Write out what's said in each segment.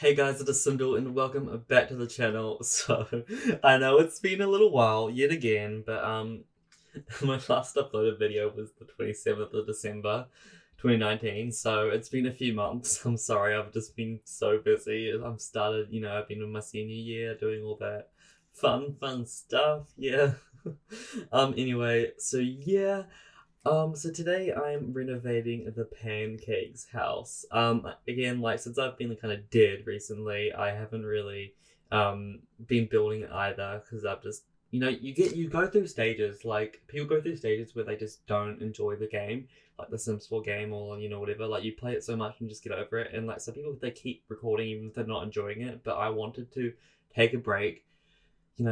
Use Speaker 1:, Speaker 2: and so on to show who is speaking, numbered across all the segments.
Speaker 1: Hey guys, it is Simdle and welcome back to the channel. So, I know it's been a little while yet again, but my last uploaded video was the 27th of December 2019, so it's been a few months. I'm sorry, I've just been so busy. I've been in my senior year doing all that fun stuff, yeah. Anyway, so yeah. So today I'm renovating the Pancakes house. Again, like since I've been kind of dead recently, I haven't really been building either because I've just you go through stages, like people go through stages where they just don't enjoy the game, like the Sims 4 game or whatever. Like you play it so much and just get over it. And like some people they keep recording even if they're not enjoying it. But I wanted to take a break,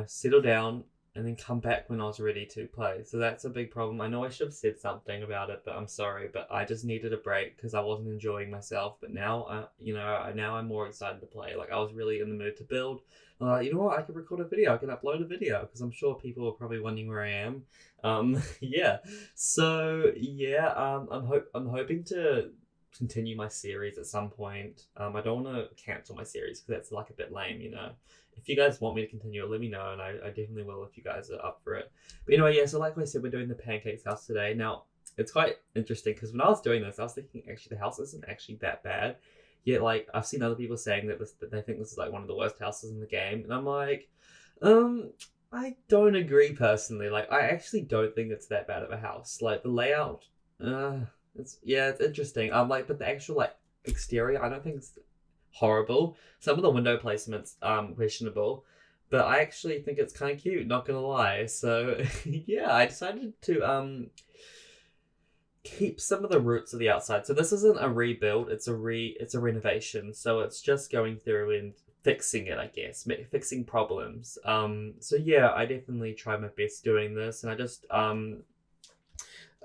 Speaker 1: settle down and then come back when I was ready to play. So that's a big problem. I know I should have said something about it, but I'm sorry. But I just needed a break because I wasn't enjoying myself. But now, now I'm more excited to play. Like I was really in the mood to build. You know what? I can record a video. I can upload a video because I'm sure people are probably wondering where I am. Yeah. So yeah. I'm hoping to continue my series at some point. I don't want to cancel my series because that's like a bit lame. If you guys want me to continue it, let me know, and I definitely will if you guys are up for it. But anyway, yeah, so like I said, we're doing the Pancakes house today. Now, it's quite interesting because when I was doing this, I was thinking actually the house isn't actually that bad. Yet, like, I've seen other people saying that they think this is like one of the worst houses in the game, and I'm like, I don't agree personally. Like, I actually don't think it's that bad of a house. Like the layout, it's interesting. But the actual like exterior, I don't think it's horrible. Some of the window placements questionable, but I actually think it's kind of cute, not gonna lie. So yeah, I decided to keep some of the roots of the outside. So this isn't a rebuild, it's a renovation. So it's just going through and fixing it, I guess, fixing problems. So yeah, I definitely try my best doing this, and I just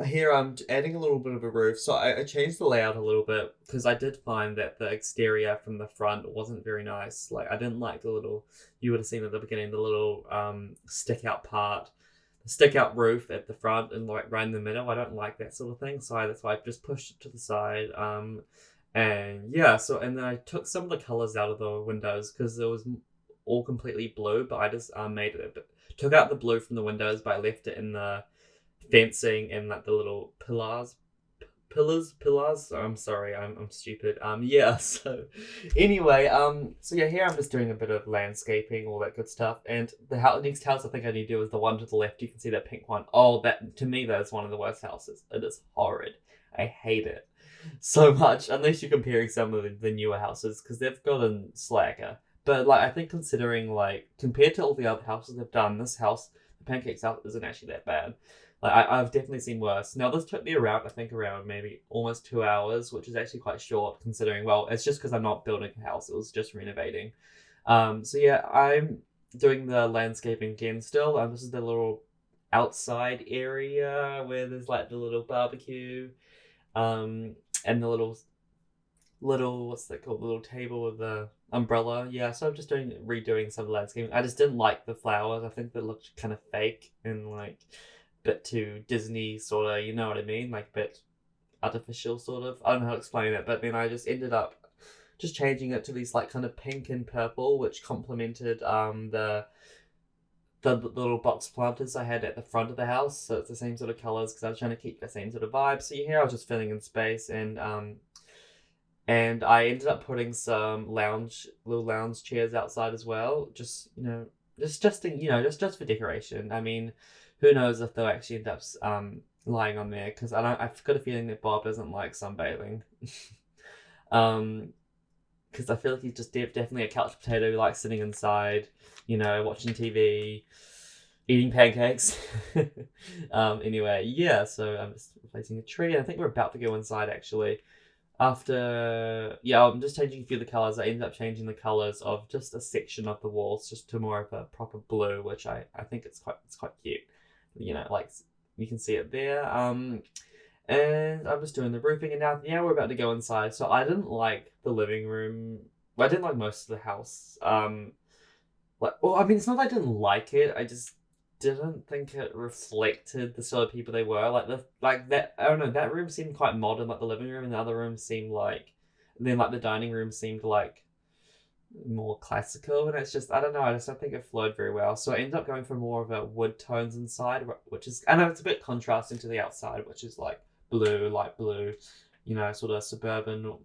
Speaker 1: here I'm adding a little bit of a roof. So I changed the layout a little bit because I did find that the exterior from the front wasn't very nice. Like I didn't like the little, you would have seen at the beginning, the little stick out part, the stick out roof at the front and like right in the middle. I don't like that sort of thing. So that's why I just pushed it to the side. And yeah, and then I took some of the colors out of the windows because it was all completely blue, but I just took out the blue from the windows, but I left it in the fencing and like the little pillars. I'm sorry, I'm stupid. Yeah. So anyway, so yeah, here I'm just doing a bit of landscaping, all that good stuff. And the next house I think I need to do is the one to the left. You can see that pink one. Oh, that to me that is one of the worst houses. It is horrid. I hate it so much. Unless you're comparing some of the newer houses because they've gotten slacker. But like I think considering like compared to all the other houses they've done, this house, the Pancakes house, isn't actually that bad. Like I've definitely seen worse. Now this took me around maybe almost 2 hours, which is actually quite short considering. Well, it's just because I'm not building a house; it was just renovating. So yeah, I'm doing the landscaping again still. This is the little outside area where there's like the little barbecue, and the little what's that called? The little table with the umbrella. Yeah, so I'm just redoing some landscaping. I just didn't like the flowers. I think they looked kind of fake and like bit too Disney sort of, you know what I mean? Like a bit artificial sort of. I don't know how to explain it, but then I just ended up just changing it to these like kind of pink and purple, which complemented the little box planters I had at the front of the house. So it's the same sort of colors because I was trying to keep the same sort of vibe. So here I was just filling in space and I ended up putting some little lounge chairs outside as well. Just just for decoration. I mean, who knows if they'll actually end up lying on there because I've got a feeling that Bob doesn't like sunbathing. Because I feel like he's just definitely a couch potato who likes sitting inside, watching TV, eating pancakes. Anyway, yeah, so I'm just replacing a tree. I think we're about to go inside actually. I'm just changing a few of the colors. I ended up changing the colors of just a section of the walls just to more of a proper blue, which I think it's quite cute. Like you can see it there. And I'm just doing the roofing, and now we're about to go inside. So I didn't like the living room. Well, I didn't like most of the house. It's not that I didn't like it. I just didn't think it reflected the sort of people they were. That. I don't know. That room seemed quite modern, like the living room, and the other room seemed like. And then like the dining room seemed like more classical, and it's just, I don't know, I just don't think it flowed very well. So I ended up going for more of a wood tones inside, which is, I know it's a bit contrasting to the outside, which is like blue, light blue, sort of suburban,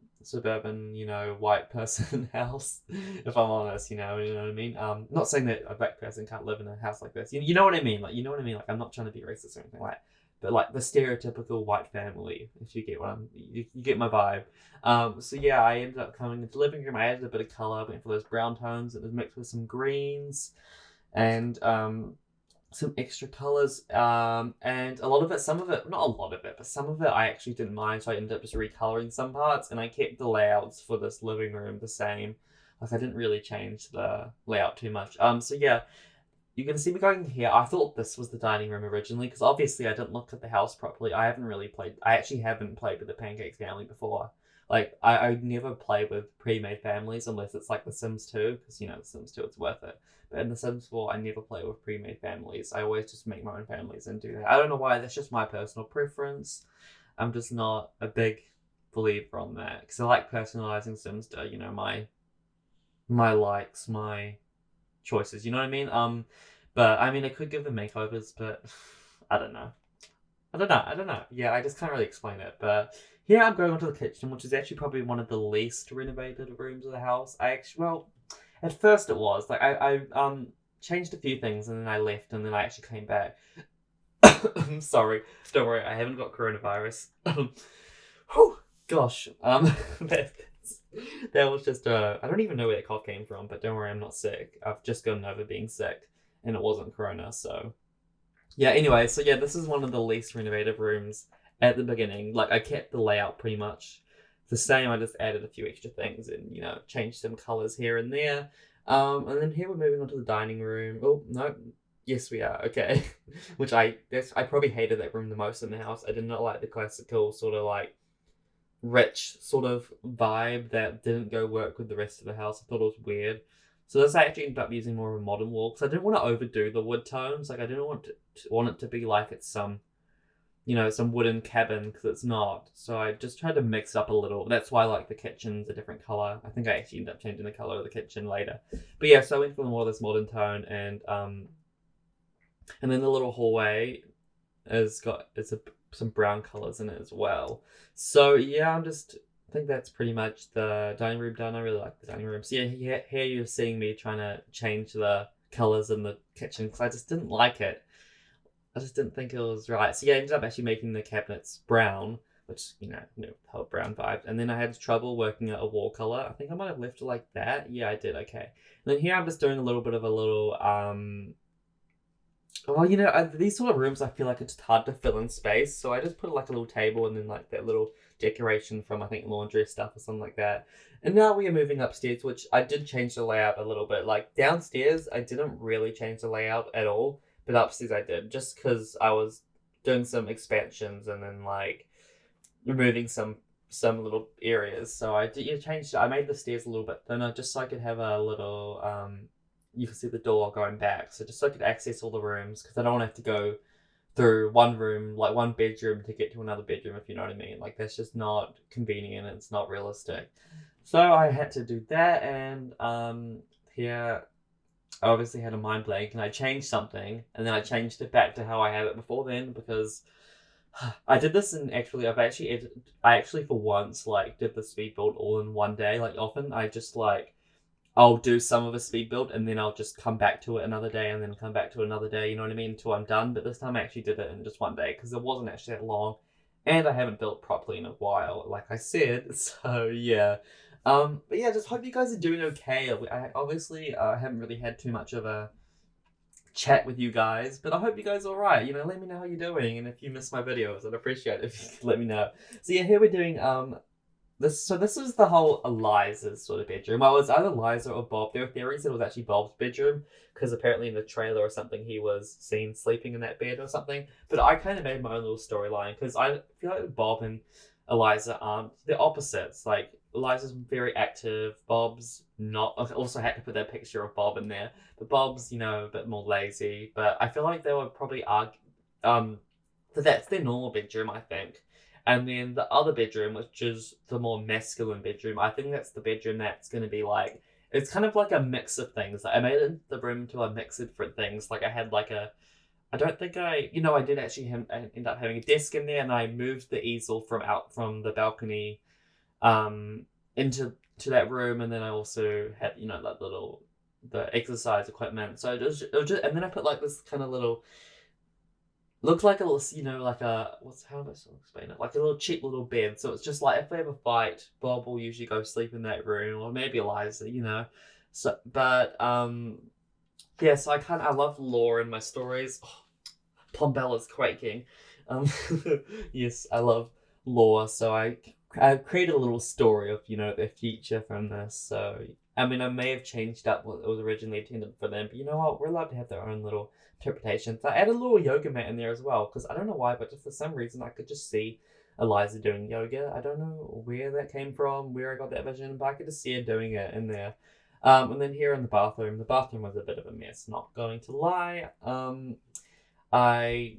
Speaker 1: white person house. If I'm honest, you know what I mean. Not saying that a black person can't live in a house like this. You know what I mean. Like, you know what I mean. Like, I'm not trying to be racist or anything like. But like the stereotypical white family, if you get you get my vibe. So yeah, I ended up coming into the living room. I added a bit of color, went for those brown tones. It was mixed with some greens, and some extra colors. And a lot of it, some of it, not a lot of it, but some of it I actually didn't mind. So I ended up just recoloring some parts, and I kept the layouts for this living room the same. Like, I didn't really change the layout too much. So yeah, you can see me going here. I thought this was the dining room originally, because obviously I didn't look at the house properly. I actually haven't played with the Pancakes family before. Like, I never play with pre-made families unless it's like The Sims 2, because, The Sims 2, it's worth it. But in The Sims 4, I never play with pre-made families. I always just make my own families and do that. I don't know why, that's just my personal preference. I'm just not a big believer on that, because I like personalizing Sims to, my likes, my choices, you know what I mean? But I mean, I could give them makeovers, but I don't know. I don't know. Yeah, I just can't really explain it. But here I'm going onto the kitchen, which is actually probably one of the least renovated rooms of the house. Well, at first it was. Like, I changed a few things, and then I left, and then I actually came back. I'm sorry. Don't worry, I haven't got coronavirus. Whew, gosh. That was just I don't even know where that cough came from, but don't worry, I'm not sick. I've just gotten over being sick, and it wasn't corona, so yeah. Anyway, so yeah, this is one of the least renovated rooms at the beginning. Like, I kept the layout pretty much the same. I just added a few extra things and changed some colors here and there. And then here we're moving on to the dining room. Oh no, yes we are. Okay, which I probably hated that room the most in the house. I did not like the classical sort of like rich sort of vibe that didn't go work with the rest of the house. I thought it was weird. So this I actually ended up using more of a modern wall, because I didn't want to overdo the wood tones. Like, I didn't want it to be like it's some wooden cabin, because it's not. So I just tried to mix up a little. That's why, like, the kitchen's a different color. I think I actually ended up changing the color of the kitchen later. But yeah, so I went for more of this modern tone, and then the little hallway some brown colors in it as well. So yeah, I think that's pretty much the dining room done. I really like the dining room. So yeah, here you're seeing me trying to change the colors in the kitchen, because I just didn't like it. I just didn't think it was right. So yeah, I ended up actually making the cabinets brown, which, whole brown vibe. And then I had trouble working out a wall color. I think I might have left it like that. Yeah, I did. Okay. And then here I'm just doing a little bit of a little well, these sort of rooms, I feel like it's just hard to fill in space. So I just put like a little table, and then like that little decoration from, I think, laundry stuff or something like that. And now we are moving upstairs, which I did change the layout a little bit. Like, downstairs, I didn't really change the layout at all. But upstairs I did, just because I was doing some expansions and then like removing some little areas. So I changed it. I made the stairs a little bit thinner, just so I could have a little you can see the door going back, so just so I could access all the rooms, because I don't want to have to go through one room, like one bedroom, to get to another bedroom, if you know what I mean. Like, that's just not convenient, it's not realistic. So I had to do that, and here I obviously had a mind blank, and I changed something, and then I changed it back to how I had it before then, because I did this in I actually for once like did the speed build all in one day. Like, often I just like I'll do some of a speed build, and then I'll just come back to it another day, and then come back to another day, you know what I mean, until I'm done. But this time I actually did it in just one day, because it wasn't actually that long, and I haven't built properly in a while, like I said. So yeah. But yeah, just hope you guys are doing okay. I obviously haven't really had too much of a chat with you guys, but I hope you guys are alright. Let me know how you're doing, and if you miss my videos, I'd appreciate it if you could let me know. So yeah, here we're doing this is the whole Eliza's sort of bedroom. Well, it was either Eliza or Bob. There were theories that it was actually Bob's bedroom, because apparently in the trailer or something he was seen sleeping in that bed or something. But I kind of made my own little storyline, because I feel like Bob and Eliza aren't, they're opposites. Like, Eliza's very active, Bob's not. I also had to put that picture of Bob in there, but Bob's a bit more lazy. But I feel like they would probably argue that that's their normal bedroom, I think. And then the other bedroom, which is the more masculine bedroom, I think that's the bedroom that's going to be like it's kind of like a mix of things. Like, I made the room into a mix of different things. Like I had like I don't think I did actually end up having a desk in there, and I moved the easel from the balcony, into that room, and then I also had like the exercise equipment. So it was just, and then I put like this kind of little, looked like a little, like a, how do I sort of explain it? Like a little cheap little bed. So it's just like if we have a fight, Bob will usually go sleep in that room, or maybe Eliza. So, but yeah. So I love lore in my stories. Oh, Plumbella's quaking. Yes, I love lore. So I created a little story of their future from this. So I mean, I may have changed up what it was originally intended for them, but you know what? We're allowed to have their own little interpretations. I added a little yoga mat in there as well, because I don't know why, but just for some reason I could just see Eliza doing yoga. I don't know where that came from, where I got that vision, but I could just see her doing it in there. And then here in the bathroom was a bit of a mess, not going to lie. I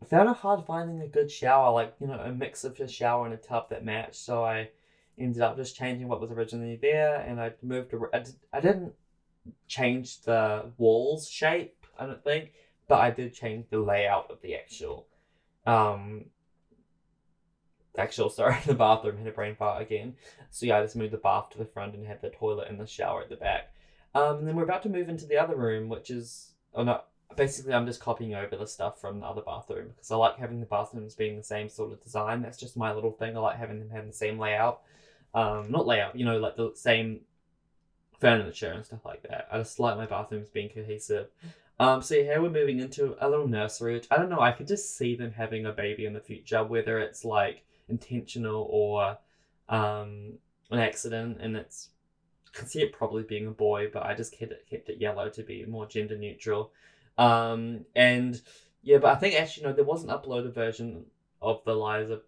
Speaker 1: found it hard finding a good shower, like, a mix of a shower and a tub that matched, so I ended up just changing what was originally there, and I moved around. I didn't change the walls shape, I don't think, but I did change the layout of the the bathroom. Had a brain fart again. So yeah, I just moved the bath to the front and had the toilet and the shower at the back. And then we're about to move into the other room, which is, oh no, basically I'm just copying over the stuff from the other bathroom, because I like having the bathrooms being the same sort of design. That's just my little thing. I like having them have the same layout. Not layout, like the same furniture and stuff like that. I just like my bathrooms being cohesive. So yeah, we're moving into a little nursery, which I don't know, I could just see them having a baby in the future, whether it's like intentional or an accident, and I can see it probably being a boy, but I just kept it yellow to be more gender neutral. And yeah, but I think actually no, there was an uploaded version of the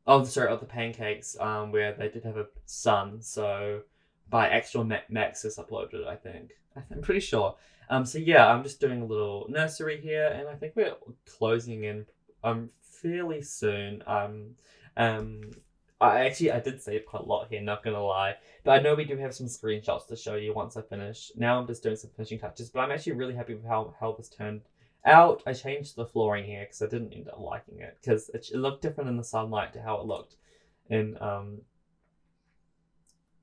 Speaker 1: of the pancakes, where they did have a son, so by actual Maxis uploaded, I think. I'm pretty sure. So yeah, I'm just doing a little nursery here, and I think we're closing in fairly soon. I did save quite a lot here, not gonna lie. But I know we do have some screenshots to show you once I finish. Now I'm just doing some finishing touches, but I'm actually really happy with how this turned out. I changed the flooring here because I didn't end up liking it, because it looked different in the sunlight to how it looked in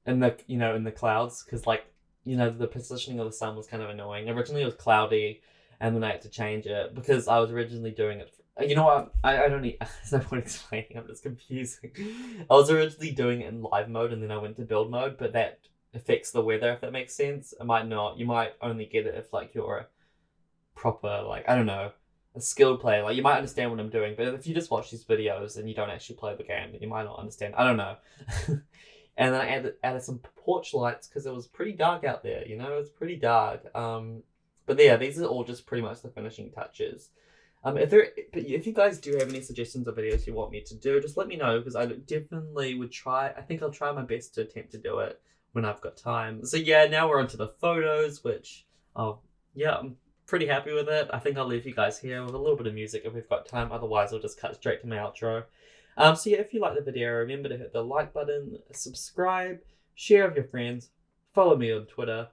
Speaker 1: the clouds, because the positioning of the sun was kind of annoying. Originally it was cloudy, and then I had to change it because I was originally doing it. You know what? I don't need. There's no point explaining. I'm just confusing. I was originally doing it in live mode, and then I went to build mode, but that affects the weather, if that makes sense. It might not. You might only get it if you're a proper, I don't know, a skilled player. You might understand what I'm doing, but if you just watch these videos and you don't actually play the game, then you might not understand. I don't know. And then I added some porch lights because it was pretty dark out there. It was pretty dark. But yeah, these are all just pretty much the finishing touches. If you guys do have any suggestions of videos you want me to do, just let me know, because I definitely would try. I think I'll try my best to attempt to do it when I've got time. So yeah, now we're onto the photos, which, yeah, I'm pretty happy with it. I think I'll leave you guys here with a little bit of music if we've got time. Otherwise, I'll just cut straight to my outro. So yeah, if you like the video, remember to hit the like button, subscribe, share with your friends, follow me on Twitter,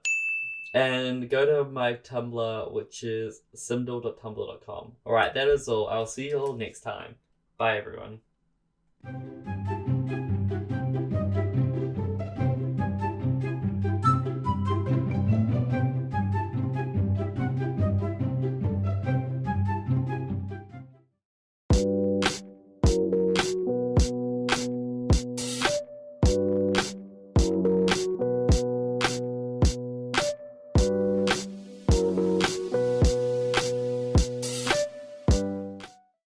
Speaker 1: and go to my Tumblr, which is simdle.tumblr.com. Alright, that is all. I'll see you all next time. Bye, everyone.